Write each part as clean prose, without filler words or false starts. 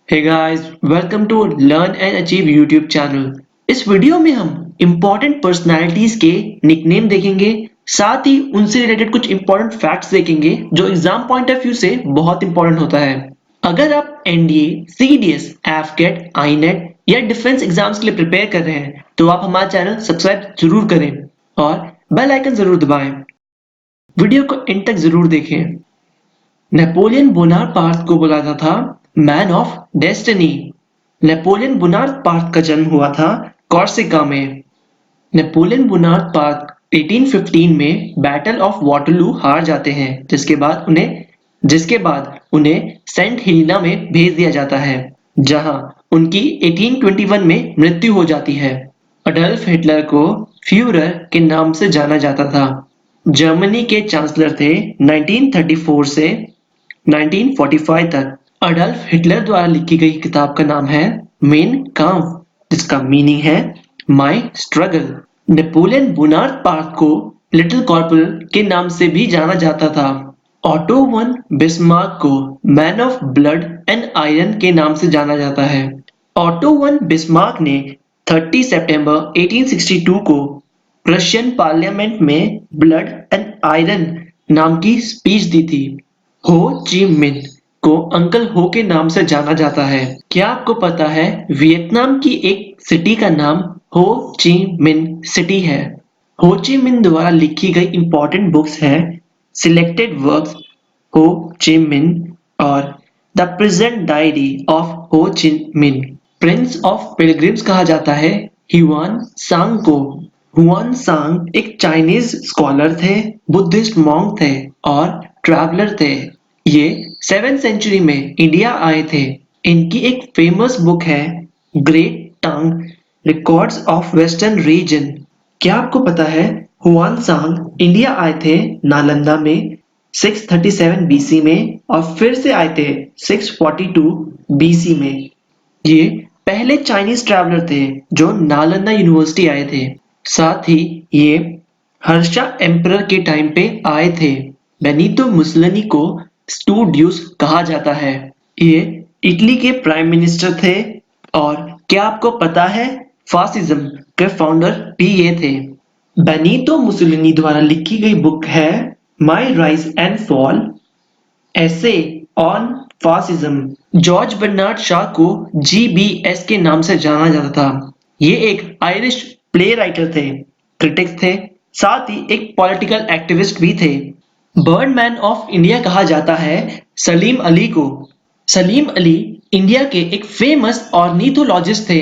Hey guys, welcome to Learn and Achieve YouTube channel. इस video में हम important personalities के निकनेम देखेंगे, साथ ही उनसे रिलेटेड कुछ इम्पोर्टेंट फैक्ट्स देखेंगे जो एग्जाम पॉइंट ऑफ व्यू से बहुत इंपॉर्टेंट होता है। अगर आप एनडीए, सीडीएस, एफकेट, आईनेट या डिफेंस एग्जाम्स के लिए प्रिपेयर कर रहे हैं तो आप हमारा चैनल सब्सक्राइब जरूर करें और बेल आइकन जरूर दबाएं। वीडियो को एंड तक जरूर देखें। नेपोलियन बोनापार्ट को बोला जाता था man of destiny. Napoleon Bonaparte का जन्म हुआ था कॉर्सिका में। नेपोलियन बोनापार्ट 1815 में बैटल ऑफ वाटरलू हार जाते हैं, जिसके बाद उन्हें सेंट हेलेना में भेज दिया जाता है, जहां उनकी 1821 में मृत्यु हो जाती है। अडल्फ हिटलर को फ्यूरर के नाम से जाना जाता था। जर्मनी के चांसलर थे 1934 से 1945 तक। अडल्फ हिटलर द्वारा लिखी गई किताब का नाम है मेन काम्फ, जिसका मीनिंग है माई स्ट्रगल। नेपोलियन बोनापार्ट को लिटिल कॉर्पोरल के नाम से भी जाना जाता था। ऑटो वन बिस्मार्क को man of blood and iron के नाम से जाना जाता है। ऑटो वन बिस्मार्क ने 30 सितंबर 1862 को रशियन पार्लियामेंट में ब्लड एंड आयरन नाम की स्पीच दी थी। हो ची मिन को अंकल हो के नाम से जाना जाता है। क्या आपको पता है वियतनाम की एक सिटी का नाम हो ची मिन सिटी है? हो ची मिन द्वारा लिखी गई इंपॉर्टेंट बुक्स हैं सिलेक्टेड वर्क्स हो ची मिन और द प्रेजेंट डायरी ऑफ हो ची मिन। प्रिंस ऑफ पिलग्रिम्स कहा जाता है ह्यूआन सांग को। हुआन सांग एक चाइनीज स्कॉलर थे, बुद्धिस्ट मॉन्क थे और ट्रैवलर थे। ये 7th सेंचुरी में इंडिया आए थे। इनकी एक फेमस बुक है great tongue records of western region. क्या आपको पता है हुआन सांग इंडिया आए थे नालंदा में 637 बीसी में और फिर से आए थे 642 बीसी में। ये पहले चाइनीज ट्रैवलर थे जो नालंदा यूनिवर्सिटी आए थे। साथ ही ये हर्षा एम्परर के टाइम पे आए थे। बेनितो मुसोलिनी को स्टूडियोस कहा जाता है। ये इटली के प्राइम मिनिस्टर थे। और क्या आपको पता है फासिज्म के फाउंडर भी ये थे। बेनितो मुसोलिनी द्वारा लिखी गई बुक है my rise and fall essay on fascism. George Bernard Shaw को जीबीएस के नाम से जाना जाता था। ये एक आयरिश प्ले राइटर थे, क्रिटिक्स थे, साथ ही एक पॉलिटिकल एक्टिविस्ट भी थे। बर्डमैन ऑफ इंडिया कहा जाता है सलीम अली को। सलीम अली इंडिया के एक फेमस ऑर्निथोलॉजिस्ट थे।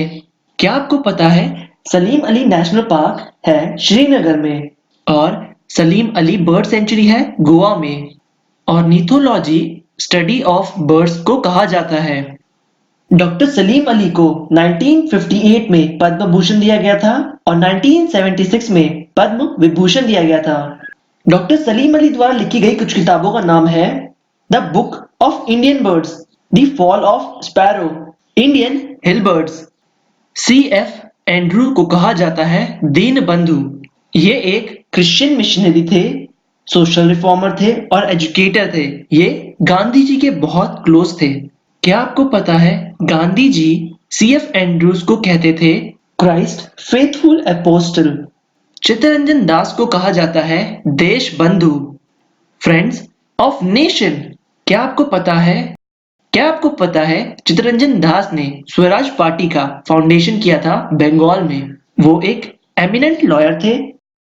क्या आपको पता है सलीम अली नेशनल पार्क है श्रीनगर में और सलीम अली बर्ड सेंचुरी है गोवा में। ऑर्निथोलॉजी स्टडी ऑफ बर्ड्स को कहा जाता है। डॉक्टर सलीम अली को 1958 में पद्म भूषण दिया गया था और 1976 में पद्म विभूषण दिया गया था। डॉक्टर सलीम अली द्वारा लिखी गई कुछ किताबों का नाम है the book of Indian birds, the fall of sparrow, Indian hill birds. C.F. Andrew को कहा जाता है दीन बंधु। ये एक क्रिश्चियन मिशनरी थे, सोशल रिफॉर्मर थे और एजुकेटर थे। ये गांधी जी के बहुत क्लोज थे। क्या आपको पता है गांधी जी C.F. एंड्रूज को कहते थे Christ faithful apostle. Chittaranjan Das को कहा जाता है देश बंधु, फ्रेंड्स ऑफ नेशन। क्या आपको पता है चित्तरंजन दास ने स्वराज पार्टी का फाउंडेशन किया था बंगाल में। वो एक एमिनेंट लॉयर थे,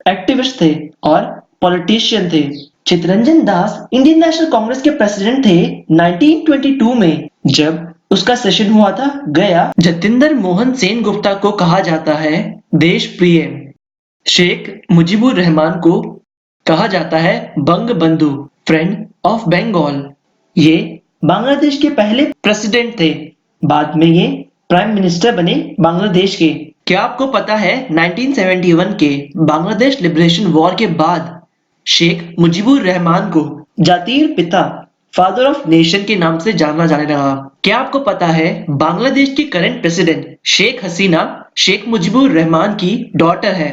एक्टिविस्ट थे और पॉलिटिशियन थे। चित्तरंजन दास इंडियन नेशनल कांग्रेस के प्रेसिडेंट थे 1922 में, जब उसका सेशन हुआ था गया। जतिंदर मोहन सेन गुप्ता को कहा जाता है देश प्रिय। शेख मुजीबुर रहमान को कहा जाता है बंग बंधु, फ्रेंड ऑफ बंगाल। ये बांग्लादेश के पहले प्रेसिडेंट थे, बाद में ये प्राइम मिनिस्टर बने बांग्लादेश के। क्या आपको पता है 1971 के बांग्लादेश लिबरेशन वॉर के बाद शेख मुजीबुर रहमान को जातीय पिता, फादर ऑफ नेशन के नाम से जाना जाने लगा। क्या आपको पता है बांग्लादेश की करंट प्रेसिडेंट शेख हसीना शेख मुजीबुर रहमान की डॉटर है।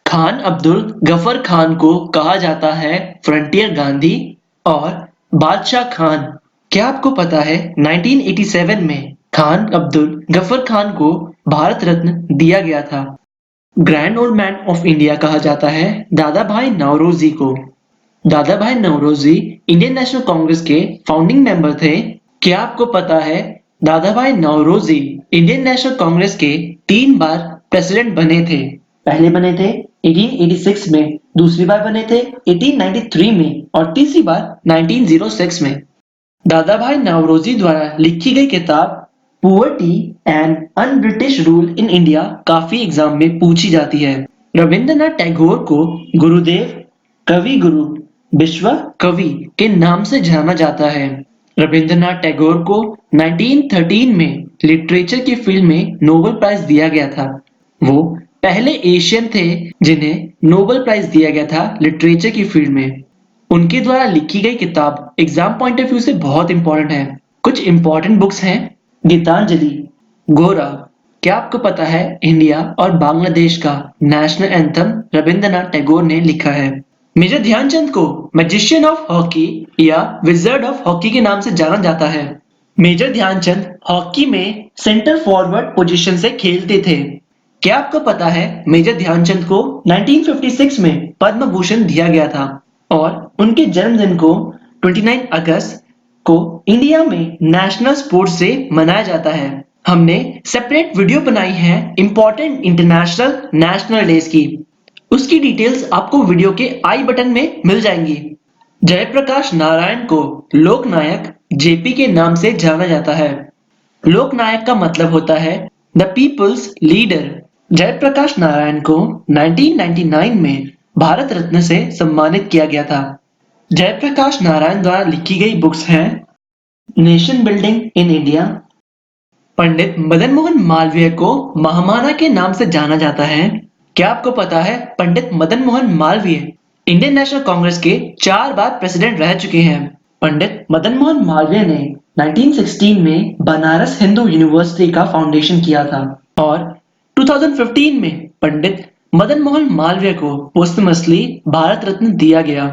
खान अब्दुल गफर खान को कहा जाता है फ्रंटियर गांधी और बादशाह खान। क्या आपको पता है 1987 में खान अब्दुल गफर खान को भारत रत्न दिया गया था। Grand old man of India कहा जाता है दादा भाई नौरोजी को। दादा भाई नौरोजी इंडियन नेशनल कांग्रेस के फाउंडिंग मेंबर थे। क्या आपको पता है दादा भाई नौरोजी इंडियन नेशनल कांग्रेस के 3 बार प्रेसिडेंट बने थे। पहले बने थे 1886 में, दूसरी बार बने थे 1893 में और तीसरी बार 1906 में। दादा भाई नौरोजी द्वारा लिखी गई किताब poverty and un British rule in India काफी एग्जाम में पूछी जाती है। रविंद्रनाथ टैगोर को गुरुदेव कवि गुरु विश्व कवि के नाम से जाना जाता है। रविंद्रनाथ टैगोर को 1913 में लिटरेचर की फील्ड में नोबेल प्राइज दिया गया था। वो पहले एशियन थे जिन्हें नोबेल प्राइज दिया गया था लिटरेचर की फील्ड में। उनके द्वारा लिखी गई किताब एग्जाम पॉइंट ऑफ व्यू से बहुत इंपॉर्टेंट है। कुछ इंपॉर्टेंट बुक्स हैं गीतांजलि, गोरा। क्या आपको पता है इंडिया और बांग्लादेश का नेशनल एंथम रविंद्रनाथ टैगोर ने लिखा है। मेजर ध्यानचंद को मैजिशियन ऑफ हॉकी या विजर्ड ऑफ हॉकी के नाम से जाना जाता है। मेजर ध्यानचंद हॉकी में सेंटर फॉरवर्ड पोजीशन से खेलते थे। क्या आपको पता है मेजर ध्यानचंद को 1956 में पद्म भूषण दिया गया था और उनके जन्मदिन को 29 अगस्त को इंडिया में नेशनल स्पोर्ट्स डे मनाया जाता है। हमने सेपरेट वीडियो बनाई है इंपॉर्टेंट इंटरनेशनल नेशनल डेज की। उसकी डिटेल्स आपको वीडियो के आई बटन में मिल जाएंगी। जयप्रकाश नारायण को लोकनायक जेपी के नाम से जाना जाता है। लोकनायक का मतलब होता है the people's leader. Jayaprakash Narayan को 1999 में भारत रत्न से सम्मानित किया गया था। जयप्रकाश नारायण द्वारा लिखी गई बुक्स हैं nation building in India. Pandit Madan Mohan Malviya को महामाना के नाम से जाना जाता है। क्या आपको पता है पंडित मदन मोहन मालवीय इंडियन नेशनल कांग्रेस के 4 बार प्रेसिडेंट रह चुके हैं। पंडित मदन मोहन मालवीय ने 1916 में बनारस हिंदू यूनिवर्सिटी का फाउंडेशन किया था और 2015 में पंडित मदन मोहन मालवीय को पोस्टमसली भारत रत्न दिया गया।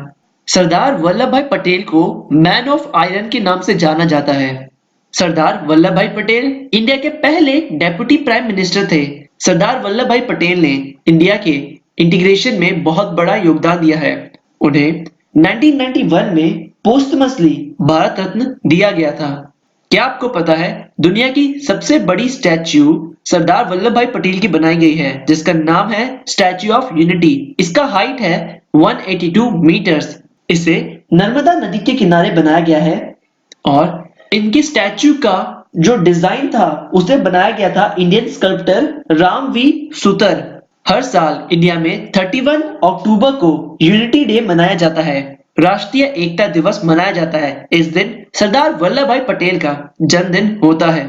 सरदार वल्लभ भाई पटेल को मैन ऑफ आयरन के नाम से जाना जाता है। सरदार वल्लभ भाई पटेल इंडिया के पहले डेप्यूटी प्राइम मिनिस्टर थे। सरदार वल्लभ भाई पटेल ने इंडिया के इंटीग्रेशन में बहुत बड़ा योगदान दिया है। उन्हें 1991 में पोस्टमसली भारत रत्न दिया गया था। क्या आपको पता है दुनिया की सबसे बड़ी स्टैच्यू सरदार वल्लभ भाई पटेल की बनाई गई है जिसका नाम है स्टैच्यू ऑफ यूनिटी। इसका हाइट है 182 मीटर्स। इसे नर्मदा नदी के किनारे बनाया गया है और इनकी स्टैच्यू का जो डिजाइन था उसे बनाया गया था इंडियन स्कल्पटर राम वी सुतर। हर साल इंडिया में 31 अक्टूबर को यूनिटी डे मनाया जाता है। राष्ट्रीय एकता दिवस मनाया जाता है। इस दिन सरदार वल्लभ भाई पटेल का जन्मदिन होता है।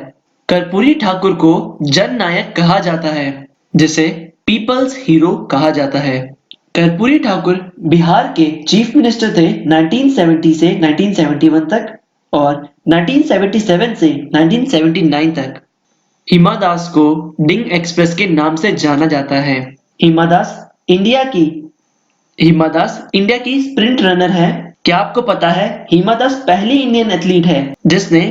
कर्पूरी ठाकुर को जन नायक कहा जाता है जिसे पीपल्स हीरो कहा जाता है। कर्पूरी ठाकुर बिहार के चीफ मिनिस्टर थे 1970 से 1971 तक और 1977 से 1979 तक। हिमा दास को डिंग एक्सप्रेस के नाम से जाना जाता है। हिमा दास इंडिया की स्प्रिंट रनर है। क्या आपको पता है हिमा दास पहली इंडियन एथलीट है जिसने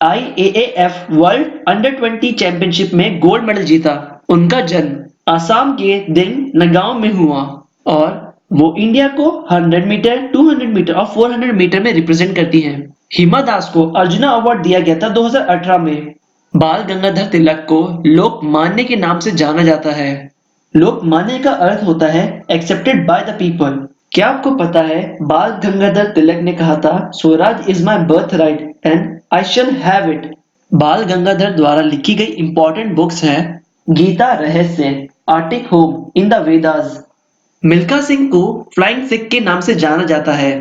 IAAF वर्ल्ड अंडर 20 चैंपियनशिप में गोल्ड मेडल जीता। उनका जन्म आसाम के दिन नगांव में हुआ और वो इंडिया को 100 मीटर, 200 मीटर और 400 मीटर में रिप्रेजेंट करती हैं। हिमा दास को अर्जुना अवार्ड दिया गया था 2018 में। बाल गंगाधर तिलक को लोकमान्य के नाम से जाना जाता है। लोकमान्य का अर्थ होता है एक्सेप्टेड बाय द पीपल। क्या आपको पता है बाल गंगाधर तिलक ने कहा था Swaraj is my birth right and I shall have it. बाल गंगाधर द्वारा लिखी गई इंपॉर्टेंट बुक्स हैं गीता रहस्य, Arctic home in the Vedas. Milkha Singh को फ्लाइंग सिख के नाम से जाना जाता है।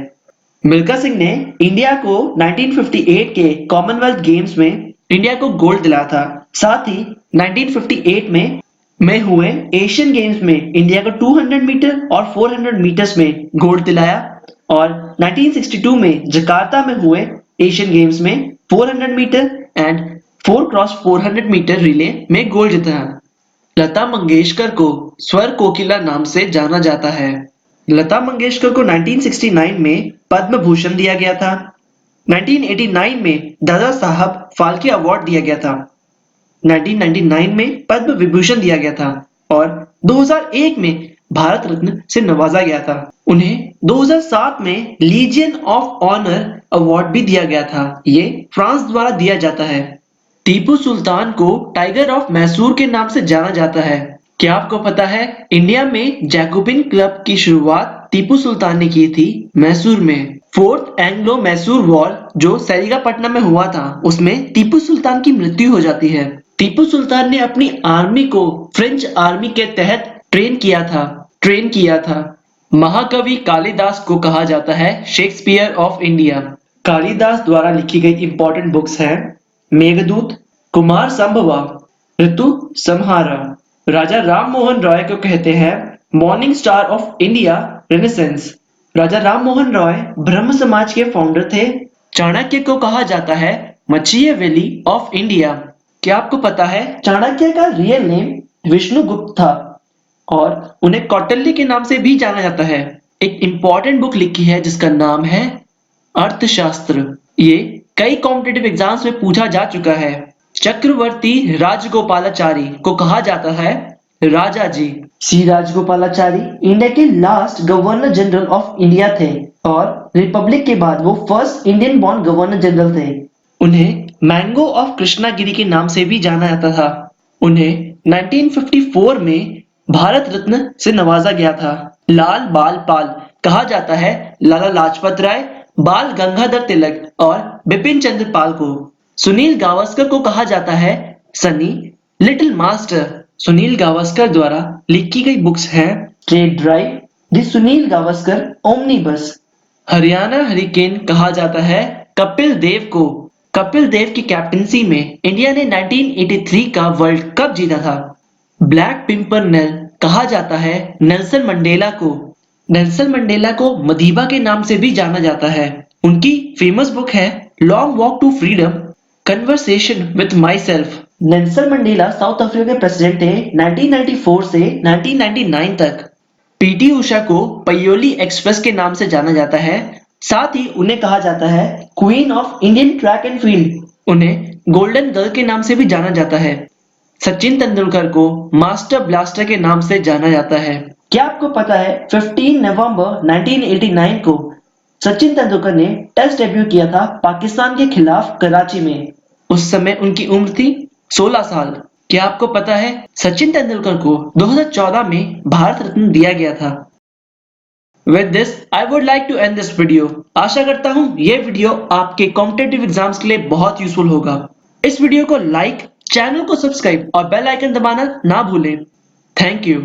मिल्खा सिंह ने इंडिया को 1958 के कॉमनवेल्थ गेम्स में इंडिया को गोल्ड दिलाया था। साथ ही 1958 में हुए एशियन गेम्स में इंडिया को 200 मीटर और 400 मीटर्स में गोल्ड दिलाया और 1962 में जकार्ता में हुए एशियन गेम्स में 400 metre and 4x400 metre relay में गोल्ड जीता। लता मंगेशकर को स्वर कोकिला नाम से जाना जाता है। लता मंगेशकर को 1969 में पद्म भूषण दिया गया था। 1989 में दादा साहब फाल्के अवार्ड दिया गया था। 1999 में पद्म विभूषण दिया गया था और 2001 में भारत रत्न से नवाजा गया था। उन्हें 2007 में लीजियन ऑफ ऑनर अवार्ड भी दिया गया था। ये फ्रांस द्वारा दिया जाता है। टीपू सुल्तान को टाइगर ऑफ मैसूर के नाम से जाना जाता है। क्या आपको पता है इंडिया में जैकोबिन क्लब की शुरुआत टीपू सुल्तान ने की थी मैसूर में। फोर्थ एंग्लो मैसूर वॉर जो सेरिंगापट्टनम में हुआ था उसमें टीपू सुल्तान की मृत्यु हो जाती है। टीपू सुल्तान ने अपनी आर्मी को फ्रेंच आर्मी के तहत ट्रेन किया था। महाकवि कालिदास को कहा जाता है शेक्सपियर ऑफ इंडिया। कालिदास द्वारा लिखी गई इंपॉर्टेंट बुक्स हैं मेघदूत, कुमार संभवा, ऋतु संहारा। राजा राम मोहन रॉय को कहते हैं morning star of India renaissance. Raja Ram Mohan Roy Brahmo Samaj के फाउंडर थे। चाणक्य को कहा जाता है मचियावेली ऑफ इंडिया। क्या आपको पता है चाणक्य का रियल नेम विष्णु गुप्त था और उन्हें कौटिल्य के नाम से भी जाना जाता है। एक इंपॉर्टेंट बुक लिखी है जिसका नाम है अर्थशास्त्र। ये कई कॉम्पिटिटिव एग्जाम्स में पूछा जा चुका है। चक्रवर्ती राजगोपालाचारी को कहा जाता है राजा जी। सी राजगोपालाचारी इंडिया के last governor general of India थे और रिपब्लिक के बाद वो first Indian born governor general थे। उन्हें मैंगो ऑफ कृष्णागिरी के नाम से भी जाना जाता था। उन्हें 1954 में भारत रत्न से नवाजा गया था। लाल बाल पाल कहा जाता है लाला लाजपत राय, बाल गंगाधर तिलक और बिपिन चंद्र पाल को। सुनील गावस्कर को कहा जाता है सनी लिटिल मास्टर। सुनील गावस्कर द्वारा लिखी गई बुक्स हैं straight drive, the Sunil Gavaskar omnibus. Haryana hurricane कहा जाता है कपिल देव को। कपिल देव की कैप्टनसी में इंडिया ने 1983 का वर्ल्ड कप जीता था। ब्लैक पिम्परनेल कहा जाता है नेल्सन मंडेला को। नेल्सन मंडेला को मदीबा के नाम से भी जाना जाता है। उनकी फेमस बुक है long walk to freedom, conversation with myself. Nelson Mandela South Africa के प्रेसिडेंट थे 1994 से 1999 तक। पीटी उषा को पयोली एक्सप्रेस के नाम से जाना जाता है। साथ ही उन्हें कहा जाता है queen of Indian track and field. उन्हें गोल्डन गर्ल के नाम से भी जाना जाता है। सचिन तेंदुलकर को मास्टर ब्लास्टर के नाम से जाना जाता है। क्या आपको पता है 15 नवंबर 1989 को सचिन तेंदुलकर ने टेस्ट डेब्यू किया था पाकिस्तान के खिलाफ कराची में। उस समय उनकी उम्र थी 16 साल। क्या आपको पता है सचिन तेंदुलकर को 2014 में भारत रत्न दिया गया था। With this, I would like to end this video. आशा करता हूँ ये वीडियो आपके कॉम्पिटिटिव एग्जाम्स के लिए बहुत यूजफुल होगा। इस वीडियो को लाइक, चैनल को सब्सक्राइब और बेल आइकन दबाना ना भूलें। Thank you.